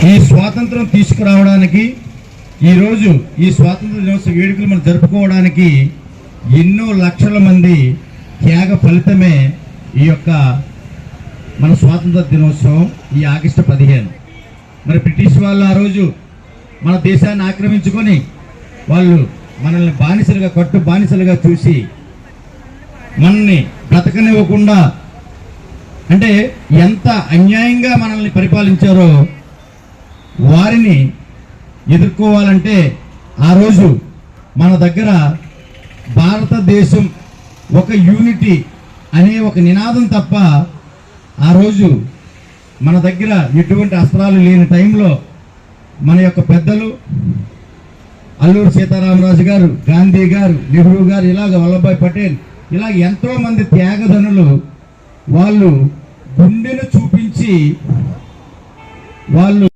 ఈ స్వాతంత్రం తీసుకురావడానికి ఈరోజు ఈ స్వాతంత్ర దినోత్సవ వేడుకలు మనం జరుపుకోవడానికి ఎన్నో లక్షల మంది త్యాగ ఫలితమే ఈ యొక్క మన స్వాతంత్ర దినోత్సవం ఈ ఆగస్టు 15. మరి బ్రిటిష్ వాళ్ళు ఆ రోజు మన దేశాన్ని ఆక్రమించుకొని వాళ్ళు మనల్ని బానిసలుగా బానిసలుగా చూసి మనల్ని బ్రతకనివ్వకుండా అంటే ఎంత అన్యాయంగా మనల్ని పరిపాలించారో వారిని ఎదుర్కోవాలంటే ఆ రోజు మన దగ్గర భారతదేశం ఒక యూనిటీ అనే ఒక నినాదం తప్ప ఆ రోజు మన దగ్గర ఎటువంటి అస్త్రాలు లేని టైంలో మన యొక్క పెద్దలు అల్లూరి సీతారామరాజు గారు, గాంధీ గారు, నెహ్రూ గారు, ఇలాగ వల్లభాయ్ పటేల్, ఇలాగ ఎంతోమంది త్యాగధనులు వాళ్ళు గుండెను చూపించి వాళ్ళు